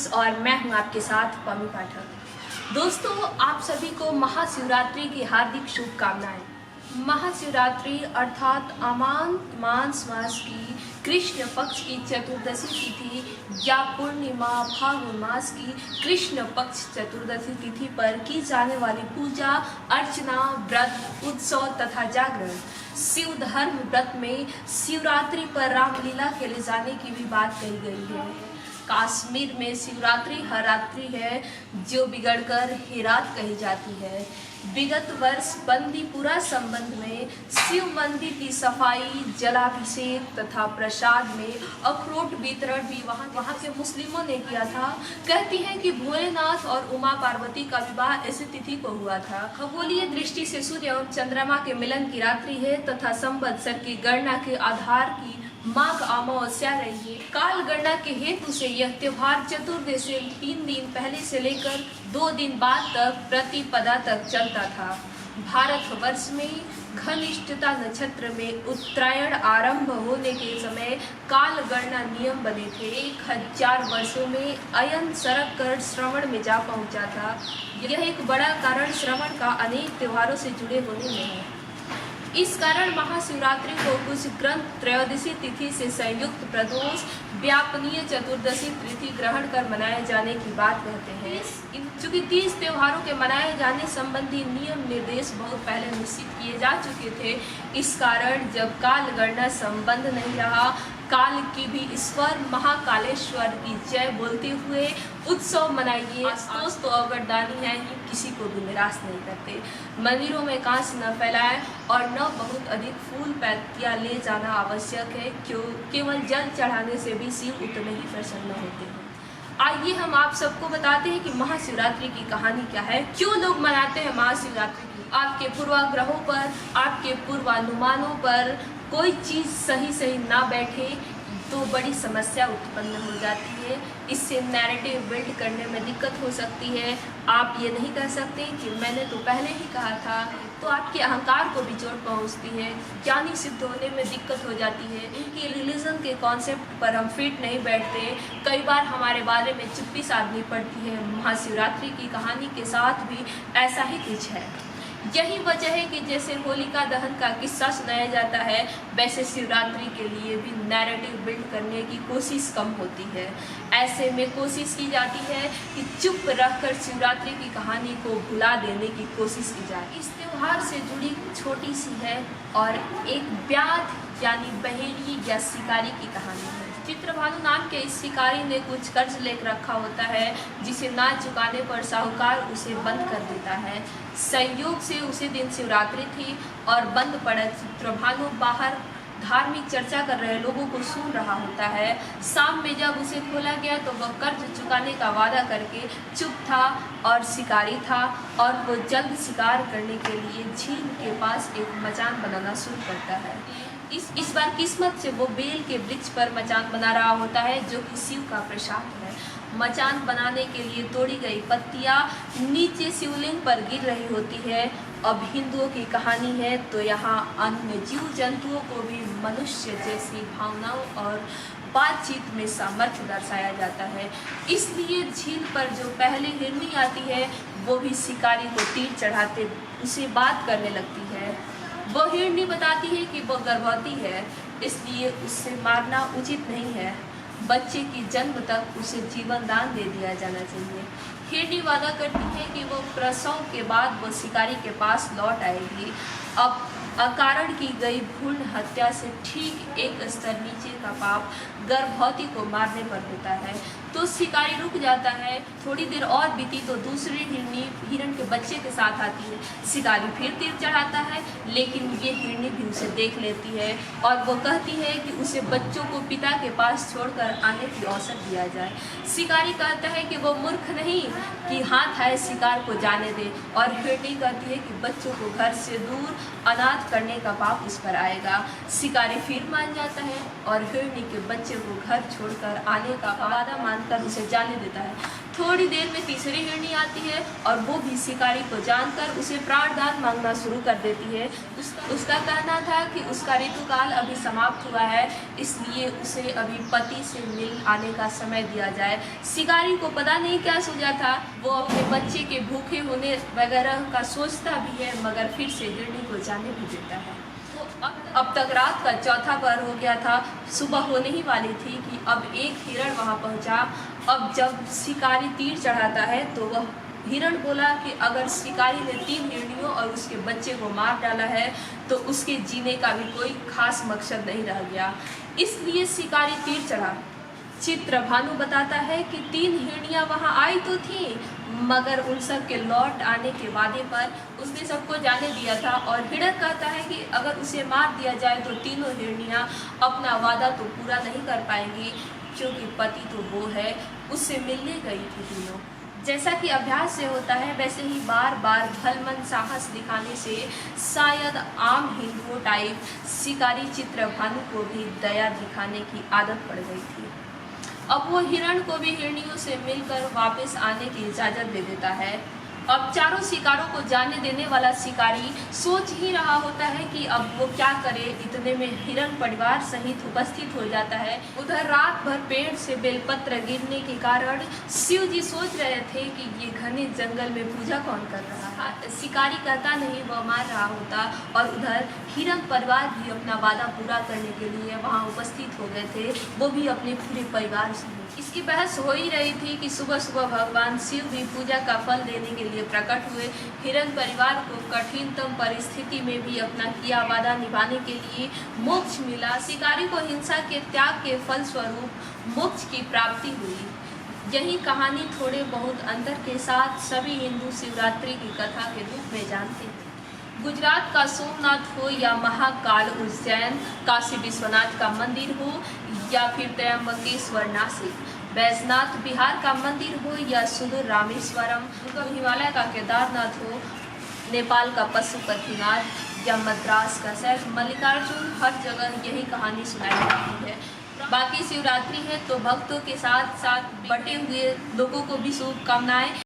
News और मैं हूं आपके साथ पमी पाठक। दोस्तों, आप सभी को महाशिवरात्रि की हार्दिक शुभकामनाएं। महाशिवरात्रि अर्थात अमांत मास मास की कृष्ण पक्ष की चतुर्दशी तिथि या पूर्णिमा फाल्गुन मास की कृष्ण पक्ष चतुर्दशी तिथि पर की जाने वाली पूजा अर्चना, व्रत, उत्सव तथा जागरण। शिव धर्म व्रत में शिवरात्रि पर रामलीला खेले जाने की भी बात कही गई है। कश्मीर में शिवरात्रि हर रात्रि है जो बिगड़कर हेरात कही जाती है। विगत वर्ष बंदीपुरा संबंध में शिव मंदिर की सफाई, जलाभिषेक तथा प्रसाद में अखरोट वितरण भी वहाँ के मुस्लिमों ने किया था। कहती हैं कि भोलेनाथ और उमा पार्वती का विवाह ऐसी तिथि को हुआ था। खगोलीय दृष्टि से सूर्य और चंद्रमा के मिलन की रात्रि है तथा संवत्सर की गणना के आधार की माघ अमावस्या रही है। काल गणना के हेतु से यह त्योहार चतुर्दशी से 3 दिन पहले से लेकर 2 दिन बाद तक प्रतिपदा तक चलता था। भारतवर्ष में घनिष्ठता नक्षत्र में उत्तरायण आरंभ होने के समय काल गणना नियम बने थे। 1000 वर्षों में अयन सरक कर श्रवण में जा पहुंचा था। यह एक बड़ा कारण श्रवण का अनेक त्योहारों से जुड़े होने में है। इस कारण महाशिवरात्रि को कुछ ग्रंथ त्रयोदशी तिथि से संयुक्त प्रदोष व्यापनीय चतुर्दशी तिथि ग्रहण कर मनाए जाने की बात कहते हैं। चूँकि 30 त्योहारों के मनाए जाने संबंधी नियम निर्देश बहुत पहले निश्चित किए जा चुके थे। इस कारण जब काल गणना संबंध नहीं रहा, काल की भी ईश्वर महाकालेश्वर की जय बोलते हुए उत्सव मनाइए। आशुतोष तो अवगतदानी है ही, किसी को भी निराश नहीं करते। मंदिरों में कांच न फैलाएं और न बहुत अधिक फूल पत्तियां ले जाना आवश्यक है। केवल जल चढ़ाने से भी शिव उतने ही प्रसन्न होते हैं। आइए हम आप सबको बताते हैं कि महाशिवरात्रि की कहानी क्या है, क्यों लोग मनाते हैं महाशिवरात्रि की। आपके पूर्वाग्रहों पर, आपके पूर्वानुमानों पर कोई चीज़ सही ना बैठे तो बड़ी समस्या उत्पन्न हो जाती है। इससे नैरेटिव बिल्ड करने में दिक्कत हो सकती है। आप ये नहीं कह सकते कि मैंने तो पहले ही कहा था, तो आपके अहंकार को भी चोट पहुंचती है। ज्ञानी सिद्ध होने में दिक्कत हो जाती है। इनकी रिलीजन के कॉन्सेप्ट पर हम फिट नहीं बैठते। कई बार हमारे बारे में चुप्पी साधनी पड़ती है। महाशिवरात्रि की कहानी के साथ भी ऐसा ही कुछ है। यही वजह है कि जैसे होलिका दहन का किस्सा सुनाया जाता है, वैसे शिवरात्रि के लिए भी नैरेटिव बिल्ड करने की कोशिश कम होती है। ऐसे में कोशिश की जाती है कि चुप रहकर शिवरात्रि की कहानी को भुला देने की कोशिश की जाए। इस त्योहार से जुड़ी छोटी सी है और एक व्याध यानी बहेड़ी या शिकारी की कहानी है। चित्रभानु नाम के इस शिकारी ने कुछ कर्ज लेकर रखा होता है, जिसे ना चुकाने पर साहूकार उसे बंद कर देता है। संयोग से उसी दिन शिवरात्रि थी और बंद पड़ा चित्रभानु बाहर धार्मिक चर्चा कर रहे लोगों को सुन रहा होता है। शाम में जब उसे खोला गया तो वह कर्ज चुकाने का वादा करके चुप था और शिकारी था, और वो जल्द शिकार करने के लिए झील के पास एक मचान बनाना शुरू करता है। इस बार किस्मत से वो बेल के वृक्ष पर मचान बना रहा होता है, जो कि शिव का प्रसाद है। मचान बनाने के लिए तोड़ी गई पत्तियां नीचे शिवलिंग पर गिर रही होती है। अब हिंदुओं की कहानी है तो यहाँ अन्य जीव जंतुओं को भी मनुष्य जैसी भावनाओं और बातचीत में सामर्थ्य दर्शाया जाता है। इसलिए झील पर जो पहले हिरनी आती है वो भी शिकारी को तीर चढ़ाते उसे बात करने लगती है। वो हिरनी बताती है कि वो गर्भवती है, इसलिए उससे मारना उचित नहीं है। बच्चे की जन्म तक उसे जीवन दान दे दिया जाना चाहिए। हिरनी वादा करती है कि वो प्रसव के बाद वो शिकारी के पास लौट आएगी। अब अकारण की गई भ्रूण हत्या से ठीक एक स्तर नीचे का पाप गर्भवती को मारने पर होता है, तो शिकारी रुक जाता है। थोड़ी देर और बीती तो दूसरी हिरनी हिरण के बच्चे के साथ आती है। शिकारी फिर तीर चढ़ाता है, लेकिन ये हिरनी भी उसे देख लेती है और वो कहती है कि उसे बच्चों को पिता के पास छोड़कर आने की अवसर दिया जाए। शिकारी कहता है कि वो मूर्ख नहीं कि हाथ आए शिकार को जाने दे, और हिरनी कहती है कि बच्चों को घर से दूर अनाथ करने का पाप उस पर आएगा। शिकारी फिर मान जाता है और हिरनी के बच्चे को घर छोड़कर आने का वादा मानकर उसे जाने देता है। थोड़ी देर में तीसरी हिरनी आती है और वो भी शिकारी को जानकर उसे प्राणदान मांगना शुरू कर देती है। उसका कहना था कि उसका ऋतुकाल अभी समाप्त हुआ है, इसलिए उसे अभी पति से मिल आने का समय दिया जाए। शिकारी को पता नहीं क्या सूझा था, वो अपने बच्चे के भूखे होने वगैरह का सोचता भी है, मगर फिर से हिरनी को जाने भी देता है। अब तक रात का चौथा पहर हो गया था, सुबह होने ही वाली थी कि अब एक हिरण वहां पहुंचा। अब जब शिकारी तीर चढ़ाता है तो वह हिरण बोला कि अगर शिकारी ने 3 हिरणियों और उसके बच्चे को मार डाला है तो उसके जीने का भी कोई खास मकसद नहीं रह गया, इसलिए शिकारी तीर चढ़ा। चित्रभानु बताता है कि 3 हिरणियां वहां आई तो थी, मगर उन सब के लौट आने के वादे पर उसने सबको जाने दिया था। और हिरण कहता है कि अगर उसे मार दिया जाए तो तीनों हिरणियां अपना वादा तो पूरा नहीं कर पाएंगी, क्योंकि पति तो वो है, उससे मिलने गई थी तीनों। जैसा कि अभ्यास से होता है, वैसे ही बार बार भलमन साहस दिखाने से शायद आम हिंदुओं टाइप शिकारी चित्रभानु को भी दया दिखाने की आदत पड़ गई थी। अब वो हिरण को भी हिरणियों से मिलकर वापस आने की इजाज़त दे देता है। अब चारों शिकारों को जाने देने वाला शिकारी सोच ही रहा होता है कि अब वो क्या करे। इतने में हिरण परिवार सहित उपस्थित हो जाता है। उधर रात भर पेड़ से बेलपत्र गिरने के कारण शिव जी सोच रहे थे कि ये घने जंगल में पूजा कौन कर रहा है। शिकारी कहता नहीं, वह मार रहा होता। और उधर हिरण परिवार भी अपना वादा पूरा करने के लिए वहाँ उपस्थित हो गए थे, वो भी अपने पूरे परिवार से। इसकी बहस हो ही रही थी कि सुबह सुबह भगवान शिव भी पूजा का फल देने के लिए प्रकट हुए। हिरण परिवार को कठिनतम परिस्थिति में भी अपना किया वादा निभाने के लिए मोक्ष मिला। शिकारी को हिंसा के त्याग के फलस्वरूप मोक्ष की प्राप्ति हुई। यही कहानी थोड़े बहुत अंतर के साथ सभी हिंदू शिवरात्रि की कथा के रूप में जानते थे। गुजरात का सोमनाथ हो या महाकाल उज्जैन, काशी विश्वनाथ का मंदिर हो या फिर त्र्यंबकेश्वर नासिक, बैजनाथ बिहार का मंदिर हो या सुदूर रामेश्वरम, हिमालय का केदारनाथ हो, नेपाल का पशुपतिनाथ या मद्रास का सैफ मल्लिकार्जुन, हर जगह यही कहानी सुनाई जाती है। बाकी शिवरात्रि है तो भक्तों के साथ साथ बटे हुए लोगों को भी शुभकामनाएं।